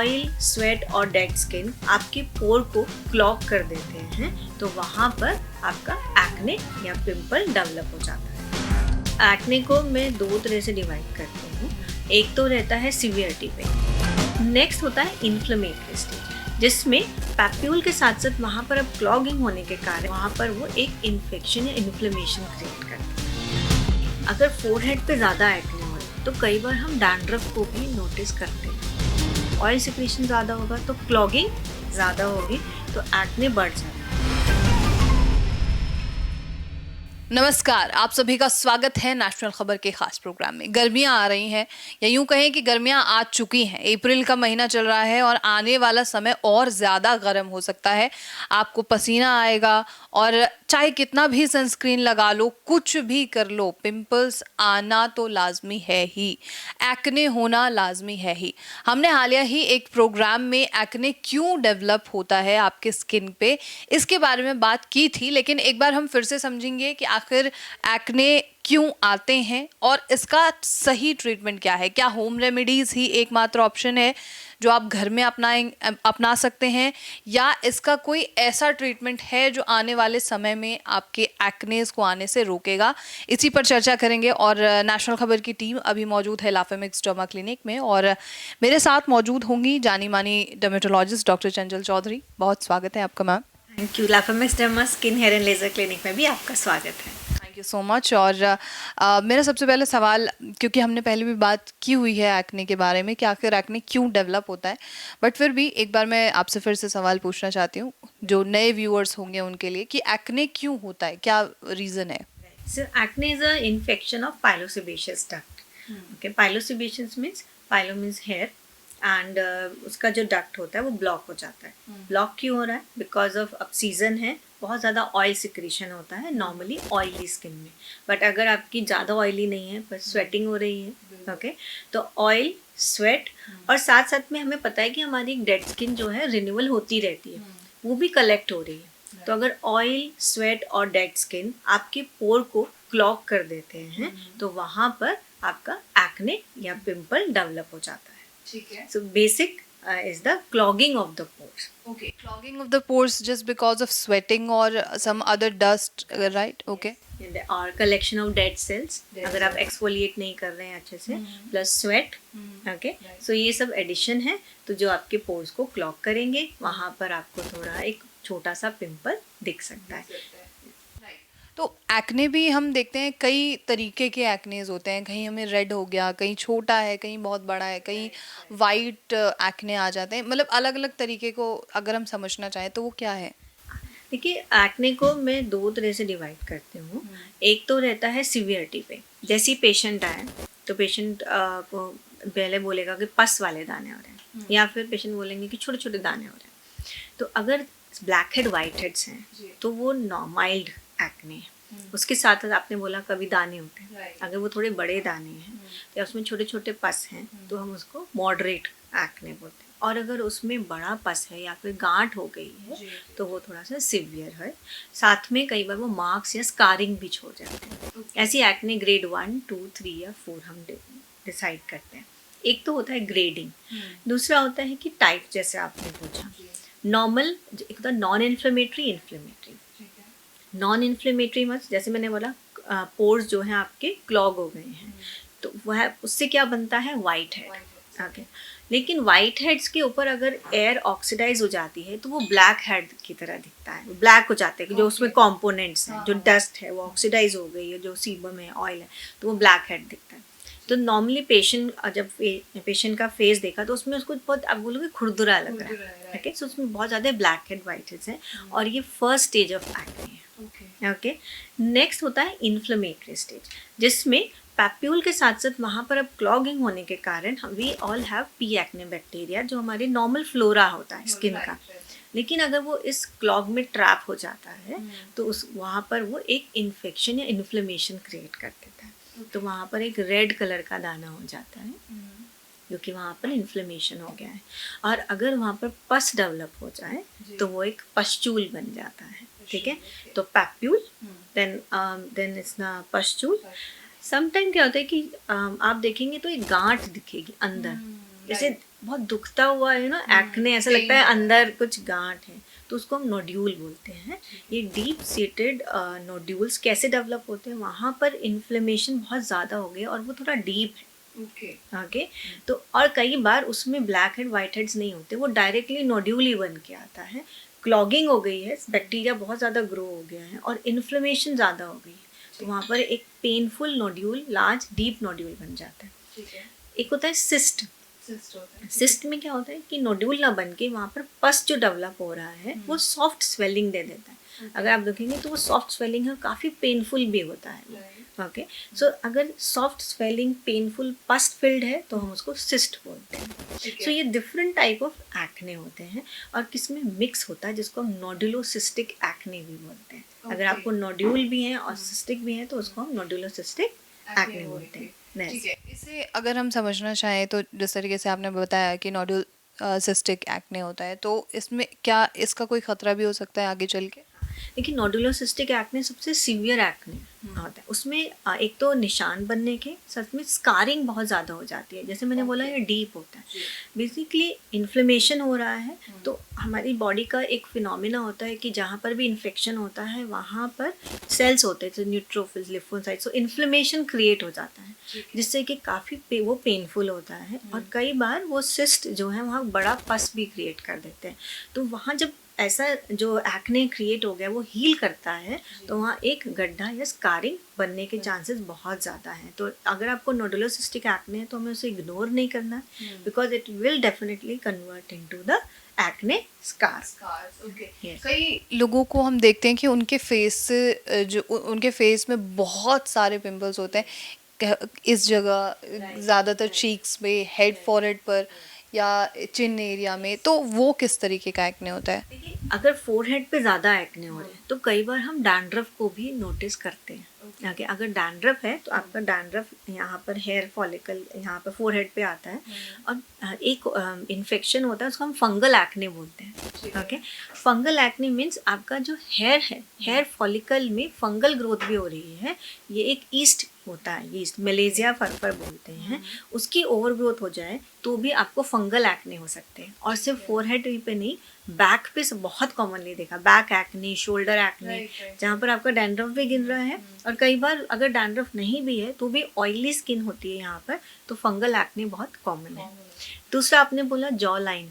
Oil, sweat और dead skin आपके पोर को क्लॉग कर देते हैं तो वहाँ पर आपका एक्ने या पिंपल डेवलप हो जाता है। एक्ने को मैं दो तरह से डिवाइड करती हूँ। एक तो रहता है सीवियरिटी पे, नेक्स्ट होता है इन्फ्लेमेटरी स्टेज, जिसमें पैप्यूल के साथ साथ वहाँ पर अब क्लॉगिंग होने के कारण वहाँ पर वो एक इन्फेक्शन या इन्फ्लेमेशन क्रिएट करती है। अगर फोरहेड पे ज़्यादा एक्ने हो तो कई बार हम डैंड्रफ को भी नोटिस करते हैं। ऑयल सिक्रीशन ज़्यादा होगा तो क्लॉगिंग ज़्यादा होगी तो एक्ने बढ़ जाएगा। नमस्कार, आप सभी का स्वागत है नेशनल खबर के खास प्रोग्राम में। गर्मियां आ रही हैं या यूं कहें कि गर्मियां आ चुकी हैं। अप्रैल का महीना चल रहा है और आने वाला समय और ज़्यादा गर्म हो सकता है। आपको पसीना आएगा और चाहे कितना भी सनस्क्रीन लगा लो, कुछ भी कर लो, पिंपल्स आना तो लाजमी है ही, एक्ने होना लाजमी है ही। हमने हालिया ही एक प्रोग्राम में एक्ने क्यों डेवलप होता है आपके स्किन पे, इसके बारे में बात की थी, लेकिन एक बार हम फिर से समझेंगे कि आखिर एक्ने क्यों आते हैं और इसका सही ट्रीटमेंट क्या है। क्या होम रेमेडीज ही एकमात्र ऑप्शन है जो आप घर में अपना सकते हैं, या इसका कोई ऐसा ट्रीटमेंट है जो आने वाले समय में आपके एक्नेस को आने से रोकेगा? इसी पर चर्चा करेंगे। और नेशनल खबर की टीम अभी मौजूद है लाफेमिक्स डर्मा क्लिनिक में और मेरे साथ मौजूद होंगी जानी मानी डर्मेटोलॉजिस्ट डॉक्टर चंचल चौधरी। बहुत स्वागत है आपका मैम। Thank you. लाफेमिक्स derma skin hair and laser clinic में भी आपका स्वागत है। Thank you so much. और मेरा सबसे पहले सवाल, क्योंकि हमने पहले भी बात की हुई है एक्ने के बारे में कि आखिर एक्ने क्यों डेवलप होता है, बट फिर भी एक बार मैं आपसे फिर से सवाल पूछना चाहती हूँ जो नए व्यूअर्स होंगे उनके लिए, कि एक्ने क्यों होता है, क्या रीज़न है? So acne is an infection of pilosebaceous duct. Okay, pilosebaceous means pilo means hair and उसका जो डक्ट होता है वो ब्लॉक हो जाता है। ब्लॉक क्यों हो रहा है? बिकॉज ऑफ अब सीजन है, बहुत ज़्यादा ऑयल सिक्रीशन होता है नॉर्मली ऑयली स्किन में। बट अगर आपकी ज़्यादा ऑयली नहीं है पर स्वेटिंग हो रही है, ओके, तो ऑयल, स्वेट और साथ साथ में हमें पता है कि हमारी डेड स्किन जो है रिन्यूअल होती रहती है, वो भी कलेक्ट हो रही है। तो अगर ऑयल, स्वेट और डेड स्किन आपके पोर को क्लॉग कर देते हैं तो वहाँ पर आपका एक्ने या पिंपल डेवलप हो जाता है। ठीक है। So basic is the clogging of the pores. Okay, clogging of the pores just because of sweating or some other dust, right? Okay. और collection of dead cells अगर आप exfoliate नहीं कर रहे हैं अच्छे से, plus sweat, okay, so ये सब एडिशन है तो जो आपके पोर्स को क्लॉग करेंगे, वहाँ पर आपको थोड़ा एक छोटा सा पिंपल दिख सकता है। तो एक्ने भी हम देखते हैं कई तरीके के एक्नेज होते हैं, कहीं हमें रेड हो गया, कहीं छोटा है, कहीं बहुत बड़ा है, कहीं वाइट एक्ने आ जाते हैं। मतलब अलग अलग तरीके को अगर हम समझना चाहें तो वो क्या है? देखिए, एक्ने को मैं दो तरह से डिवाइड करती हूँ। एक तो रहता है सीवियरिटी पे, जैसे ही पेशेंट आए तो पेशेंट को पहले बोलेगा कि पस वाले दाने हो रहे हैं, या फिर पेशेंट बोलेंगे कि छोटे छोटे दाने हो रहे हैं। तो अगर ब्लैक हेड वाइट हेड्स हैं तो वो माइल्ड एक्ने। उसके साथ साथ आपने बोला कभी दाने होते हैं, अगर वो थोड़े बड़े दाने हैं या उसमें छोटे छोटे पस हैं तो हम उसको मॉडरेट एक्ने बोलते हैं। और अगर उसमें बड़ा पस है या फिर गांठ हो गई है तो वो थोड़ा सा सिवियर है। साथ में कई बार वो मार्क्स या स्कारिंग भी छोड़ जाते हैं। ऐसी एक्ने ग्रेड 1, 2, 3 या 4 हम डिसाइड करते हैं। एक तो होता है ग्रेडिंग, दूसरा होता है कि टाइप, जैसे आपने पूछा। नॉर्मल एक होता है non inflammatory, inflammatory. Non inflammatory मतलब जैसे मैंने बोला पोर्स जो हैं आपके क्लॉग हो गए हैं तो वह उससे क्या बनता है, वाइट हेड। ओके, लेकिन वाइट हेड्स के ऊपर अगर एयर ऑक्सीडाइज हो जाती है तो वो ब्लैक हेड की तरह दिखता है, ब्लैक हो जाते हैं। जो उसमें कंपोनेंट्स हैं, जो डस्ट है वो ऑक्सीडाइज हो गई है, जो सीबम है, ऑयल है, तो वो ब्लैक हेड दिखता है। तो नॉर्मली पेशेंट जब पेशेंट का फेस देखा तो उसमें उसको बहुत, आप बोलोगे, खुरदुरा लग रहा है। ओके, सो उसमें बहुत ज़्यादा ब्लैक हेड वाइट हेड्स हैं और ये फर्स्ट स्टेज ऑफ एक्ने है। ओके, नेक्स्ट होता है इन्फ्लेमेटरी स्टेज, जिसमें पैप्यूल के साथ साथ वहाँ पर अब क्लॉगिंग होने के कारण we all have P acne bacteria, जो हमारे नॉर्मल फ्लोरा होता है स्किन का। लेकिन अगर वो इस क्लॉग में ट्रैप हो जाता है तो उस वहाँ पर वो एक इन्फेक्शन या इन्फ्लेमेशन क्रिएट कर देता है। तो वहाँ पर एक रेड कलर का दाना हो जाता है क्योंकि वहाँ पर इन्फ्लेमेशन हो गया है। और अगर वहाँ पर पस डेवलप हो जाए तो वो एक पस्चूल बन जाता है। ठीक है, तो पैप्यूल देन इट्स ना पस्चूल। समटाइम क्या होता है कि आप देखेंगे तो एक गांठ दिखेगी अंदर, जैसे बहुत दुखता हुआ एक्ने, ऐसा लगता है अंदर कुछ गांठ है, तो उसको हम नोड्यूल बोलते हैं। ये डीप सीटेड नोड्यूल्स कैसे डेवलप होते हैं, वहाँ पर इन्फ्लेमेशन बहुत ज़्यादा हो गया और वो थोड़ा डीप है। ओके तो और कई बार उसमें ब्लैक हेड वाइट हेड्स नहीं होते, वो डायरेक्टली नोड्यूल ही बन के आता है। क्लॉगिंग हो गई है, बैक्टीरिया बहुत ज़्यादा ग्रो हो गया है और इन्फ्लेमेशन ज़्यादा हो गई है, तो वहाँ पर एक painful nodule, large deep nodule बन जाता है। एक होता है सिस्ट। सिस्ट में क्या होता है कि नोड्यूल ना बन के वहाँ पर पस जो डेवलप हो रहा है वो सॉफ्ट स्वेलिंग दे देता है। अगर आप देखेंगे तो वो सॉफ्ट स्वेलिंग है, काफ़ी पेनफुल भी होता है। ओके सो अगर सॉफ्ट स्वेलिंग पेनफुल पस फिल्ड है तो हम उसको सिस्ट बोलते हैं। सो ये डिफरेंट टाइप ऑफ एक्ने होते हैं और किसमें मिक्स होता है, जिसको हम नोडुलोसिस्टिक एक्ने भी बोलते हैं। अगर आपको नोड्यूल भी हैं और सिस्टिक भी हैं तो उसको हम नोडुलोसिस्टिक एक्ने बोलते हैं। ठीक है, इसे अगर हम समझना चाहें तो जिस तरीके से आपने बताया कि नोडुल सिस्टिक एक्ने होता है, तो इसमें क्या इसका कोई खतरा भी हो सकता है आगे चल के? लेकिन नोडुलोसिस्टिक एक्ने सबसे सीवियर एक्ने होता है। उसमें एक तो निशान बनने के सच में स्कारिंग बहुत ज़्यादा हो जाती है, जैसे मैंने बोला ये डीप होता है। बेसिकली इन्फ्लेमेशन हो रहा है तो हमारी बॉडी का एक फिनोमिना होता है कि जहाँ पर भी इन्फेक्शन होता है वहाँ पर सेल्स होते हैं, जैसे न्यूट्रोफिल्स, लिम्फोसाइट्स, सो इन्फ्लेमेशन क्रिएट हो जाता है, जिससे कि काफ़ी वो पेनफुल होता है और कई बार वो सिस्ट जो है वहाँ बड़ा पस भी क्रिएट कर देते हैं। तो वहाँ जब ऐसा जो एक्ने क्रिएट हो गया वो हील करता है तो वहाँ एक गड्ढा या स्कारिंग बनने के चांसेस बहुत ज़्यादा हैं। तो अगर आपको नोडुलोसिस्टिक एक्ने है तो हमें उसे इग्नोर नहीं करना है, because it will definitely convert into the acne scars. कई लोगों को हम देखते हैं कि उनके फेस उनके फेस में बहुत सारे पिंपल्स होते हैं, इस जगह ज़्यादातर चीक्स पे, हेड फॉरहेड पर या चिन एरिया में, तो वो किस तरीके का एक्ने होता है? देखिए अगर फोरहेड पे ज़्यादा एक्ने हो रहे हैं तो कई बार हम डैंड्रफ को भी नोटिस करते हैं। ओके अगर डैंड्रफ है तो आपका डैंड्रफ यहाँ पर हेयर फॉलिकल यहाँ पर फोरहेड पे आता है और एक इन्फेक्शन होता है उसको हम फंगल एक्ने बोलते हैं। ओके फंगल एक्ने मीन्स आपका जो हेयर है, हेयर फॉलिकल में फंगल ग्रोथ भी हो रही है। ये एक ईस्ट होता है, ईस्ट मलेशिया फरफर बोलते हैं, उसकी ओवर ग्रोथ हो जाए तो भी आपको फंगल एक्ने हो सकते हैं। और सिर्फ फोरहेड पे नहीं, बैक पे बहुत कॉमनली देखा, बैक एक्ने, शोल्डर एक्ने, जहाँ पर आपका डैंड्रफ भी गिर रहा है और कई बार अगर डैंड्रफ नहीं भी है तो भी ऑयली स्किन होती है यहाँ पर, तो फंगल एक्ने बहुत कॉमन है। दूसरा आपने बोला जॉ लाइन,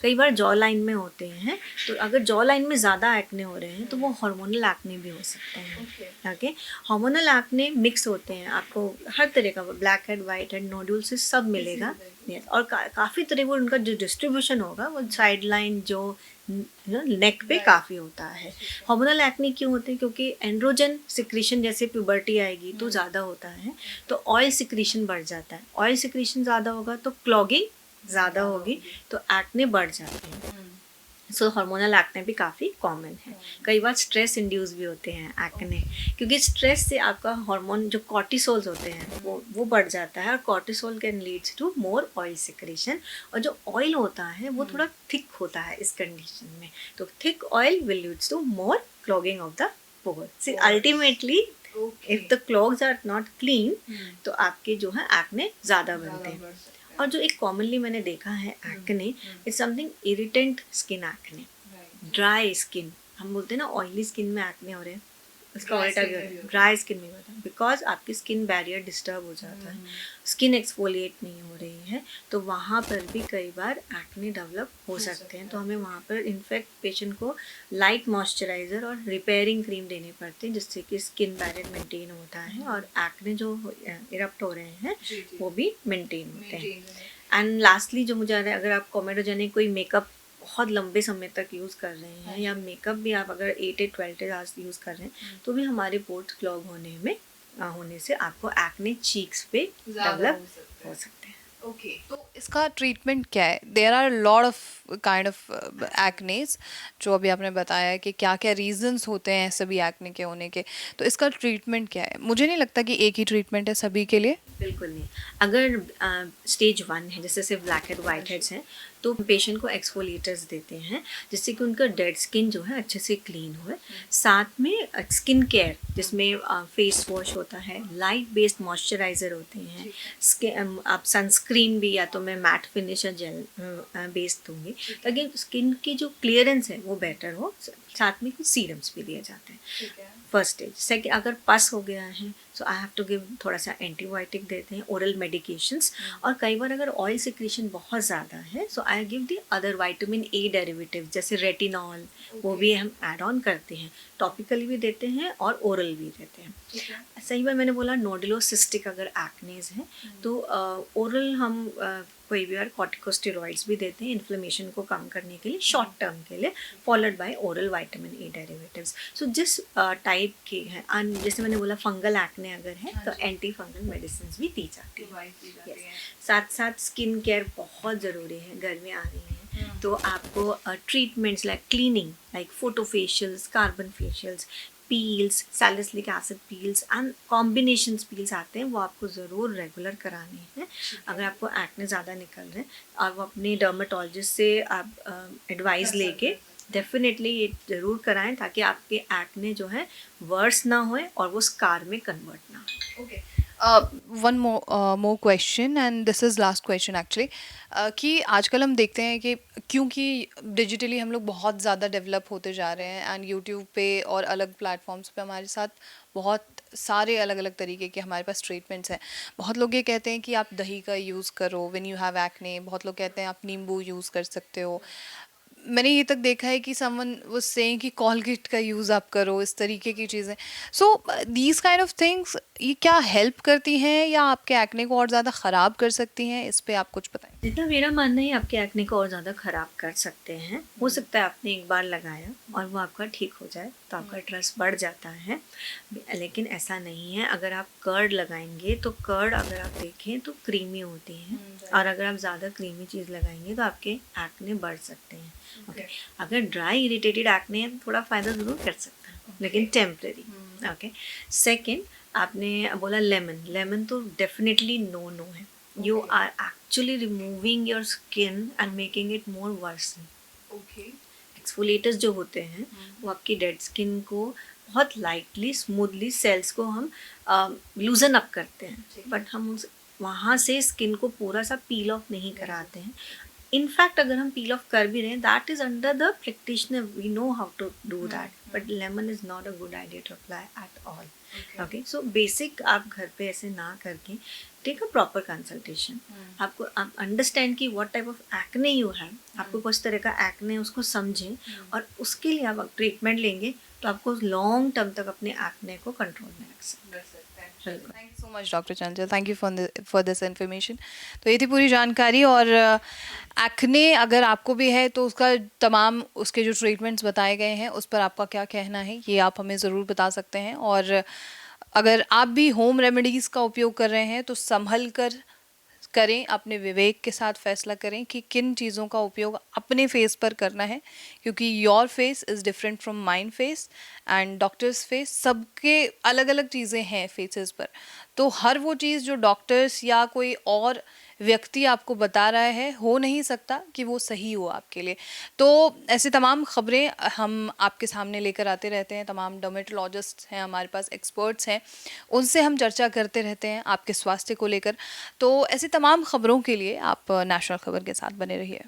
कई बार जॉ लाइन में होते हैं, तो अगर जॉ लाइन में ज़्यादा एक्ने हो रहे हैं तो वो हार्मोनल एक्ने भी हो सकते हैं। ओके हार्मोनल एक्ने मिक्स होते हैं, आपको हर तरह का black head, white head, nodule से सब मिलेगा। यस और काफ़ी तरह वो उनका जो डिस्ट्रीब्यूशन होगा वो साइड लाइन जो नेक पे काफ़ी होता है। हार्मोनल एक्ने क्यों होते हैं? क्योंकि एंड्रोजन सिक्रीशन जैसे प्यूबर्टी आएगी तो ज़्यादा होता है, तो ऑयल सिक्रीशन बढ़ जाता है। ऑयल सिक्रीशन ज़्यादा होगा तो क्लॉगिंग ज़्यादा होगी तो एक्ने बढ़ जाते हैं। सो हार्मोनल एक्ने भी काफ़ी कॉमन है। कई बार स्ट्रेस इंड्यूस भी होते हैं एक्ने, क्योंकि स्ट्रेस से आपका हार्मोन जो कॉर्टिसोल्स होते हैं वो बढ़ जाता है और cortisol can leads to more oil secretion. और जो ऑयल होता है वो थोड़ा थिक होता है इस कंडीशन में, तो thick oil will leads to more clogging of the pore. See ultimately if the clogs are not clean तो आपके जो है एक्ने ज़्यादा बनते हैं। और जो एक कॉमनली मैंने देखा है acne is something irritant skin acne, dry skin, हम बोलते हैं ना ऑयली स्किन में एक्ने हो रहे हैं, उसका उल्टा भी होता है, ड्राई स्किन में होता है, बिकॉज आपकी स्किन बैरियर डिस्टर्ब हो जाता है, स्किन एक्सफोलिएट नहीं हो रही है, तो वहाँ पर भी कई बार एक्ने डेवलप हो सकते हैं। तो हमें वहाँ पर इनफैक्ट पेशेंट को लाइट मॉइस्चराइज़र और रिपेयरिंग क्रीम देने पड़ते हैं, जिससे कि स्किन बैरियर मेंटेन होता है और एक्ने जो इरप्ट हो रहे हैं वो भी मेंटेन होते हैं। एंड लास्टली जो मुझे आ रहा है, अगर आप कॉमेडोजेनिक कोई मेकअप बहुत लंबे समय तक यूज़ कर रहे हैं या मेकअप भी आप अगर 8-12 आवर्स यूज़ कर रहे हैं तो भी हमारे पोर्स क्लॉग होने से आपको एक्ने चीक्स पे डेवलप हो सकते हैं। ओके तो इसका ट्रीटमेंट क्या है? There are lot of kind of acnes, जो अभी आपने बताया कि क्या क्या रीजंस होते हैं सभी एक्ने के होने के, तो इसका ट्रीटमेंट क्या है? मुझे नहीं लगता कि एक ही ट्रीटमेंट है सभी के लिए। बिल्कुल नहीं। अगर स्टेज 1 है, जैसे सिर्फ ब्लैक हेड वाइट हेड्स हैं, तो पेशेंट को एक्सफोलिएटर्स देते हैं जिससे कि उनका डेड स्किन जो है अच्छे से क्लीन हो। साथ में स्किन केयर जिसमें फेस वॉश होता है, लाइट बेस्ड मॉइस्चराइज़र होते हैं, आप सनस्क्रीन भी या तो मैं मैट फिनिश या जेल बेस्ड दूँगी ताकि स्किन की जो क्लियरेंस है वो बेटर हो। साथ में कुछ सीरम्स भी दिए जाते हैं फर्स्ट स्टेज। सेकेंड, अगर पस हो गया है so I have to give थोड़ा सा एंटीबायोटिक देते हैं, ओरल मेडिकेशंस। और कई बार अगर ऑयल सिक्रीशन बहुत ज़्यादा है so I give the other vitamin A derivative जैसे रेटिनॉल, वो भी हम ऐड ऑन करते हैं, टॉपिकली भी देते हैं और ओरल भी देते हैं। सही बार मैंने बोला नोडुलोसिस्टिक अगर एक्नेज है तो ओरल हम कोई भी बार कॉर्टिकोस्टेरॉइड्स भी देते हैं इन्फ्लेमेशन को कम करने के लिए शॉर्ट टर्म के लिए, followed by oral vitamin A derivatives. So जिस टाइप के हैं, जैसे मैंने बोला फंगल एक्ने अगर है तो एंटी फंगल मेडिसिन भी दी जाती है। साथ साथ स्किन केयर बहुत ज़रूरी है, गर्मियाँ आ रही हैं तो आपको treatments like cleaning, like photo facials, carbon facials, peels, salicylic acid peels and combination peels आते हैं, वो आपको ज़रूर रेगुलर कराने हैं। अगर आपको एक्ने ज़्यादा निकल रहे हैं और वो अपने डर्मेटोलॉजिस्ट से आप एडवाइस लेके डेफिनेटली ये ज़रूर कराएं ताकि आपके एक्ने जो है वर्स ना होए और वो स्कार में कन्वर्ट ना हो। Okay, one more question and this is last question actually, कि आजकल हम देखते हैं कि क्योंकि डिजिटली हम लोग बहुत ज़्यादा डेवलप होते जा रहे हैं एंड यूट्यूब पे और अलग प्लेटफॉर्म्स पे हमारे साथ बहुत सारे अलग अलग तरीके के हमारे पास ट्रीटमेंट्स हैं। बहुत लोग ये कहते हैं कि आप दही का यूज़ करो व्हेन यू हैव एक्ने, बहुत लोग कहते हैं आप नींबू यूज़ कर सकते हो। मैंने ये तक देखा है कि समवन वाज सेइंग कि कोलगेट का यूज़ आप करो, इस तरीके की चीज़ें। So these kind of things ये क्या हेल्प करती हैं या आपके एक्ने को और ज़्यादा ख़राब कर सकती हैं? इस पे आप कुछ बताएं। जितना मेरा मानना है आपके एक्ने को और ज़्यादा ख़राब कर सकते हैं। हो सकता है आपने एक बार लगाया और वो आपका ठीक हो जाए तो आपका ट्रस्ट बढ़ जाता है, लेकिन ऐसा नहीं है। अगर आप कर्ड लगाएंगे तो कर्ड अगर आप देखें तो क्रीमी होती है और अगर आप ज़्यादा क्रीमी चीज़ लगाएंगे तो आपके एक्ने बढ़ सकते हैं। ओके, अगर ड्राई इरिटेटेड एक्ने है तो थोड़ा फ़ायदा ज़रूर कर सकता है लेकिन टेम्परेरी। ओके, सेकेंड, आपने बोला लेमन तो डेफिनेटली नो है। You are actually removing your skin and making it more worsen. Okay, exfoliators जो होते हैं वो आपकी डेड स्किन को बहुत लाइटली स्मूथली सेल्स को हम लूजन अप करते हैं, बट हम वहाँ से स्किन को पूरा सा पील ऑफ नहीं कराते हैं। इनफैक्ट अगर हम पील ऑफ कर भी रहे हैं that is under the practitioner, we know how to do that, but lemon is not a good idea to apply at all. Okay, so basic आप घर पे ऐसे ना करके टेक अ प्रॉपर कंसल्टेशन। आपको आप अंडरस्टैंड कि what type of acne you have, आपको किस तरह का एक्ने उसको समझें और उसके लिए आप ट्रीटमेंट लेंगे तो आपको लॉन्ग टर्म तक अपने एक्ने को कंट्रोल में रख सकते हैं। Thank you so much doctor Chanchal, thank you for this information. तो ये थी पूरी जानकारी। और एक्ने अगर आपको भी है तो उसका तमाम उसके जो ट्रीटमेंट्स बताए गए हैं उस पर आपका क्या कहना है ये आप हमें ज़रूर बता सकते हैं। और अगर आप भी होम रेमेडीज़ का उपयोग कर रहे हैं तो संभल कर करें, अपने विवेक के साथ फैसला करें कि किन चीज़ों का उपयोग अपने फेस पर करना है, क्योंकि your face is different from mind face and doctors face, सबके अलग अलग चीज़ें हैं फेसेस पर। तो हर वो चीज़ जो डॉक्टर्स या कोई और व्यक्ति आपको बता रहा है हो नहीं सकता कि वो सही हो आपके लिए। तो ऐसी तमाम ख़बरें हम आपके सामने लेकर आते रहते हैं। तमाम डर्मेटोलॉजिस्ट हैं हमारे पास, एक्सपर्ट्स हैं, उनसे हम चर्चा करते रहते हैं आपके स्वास्थ्य को लेकर। तो ऐसी तमाम ख़बरों के लिए आप नेशनल खबर के साथ बने रहिए।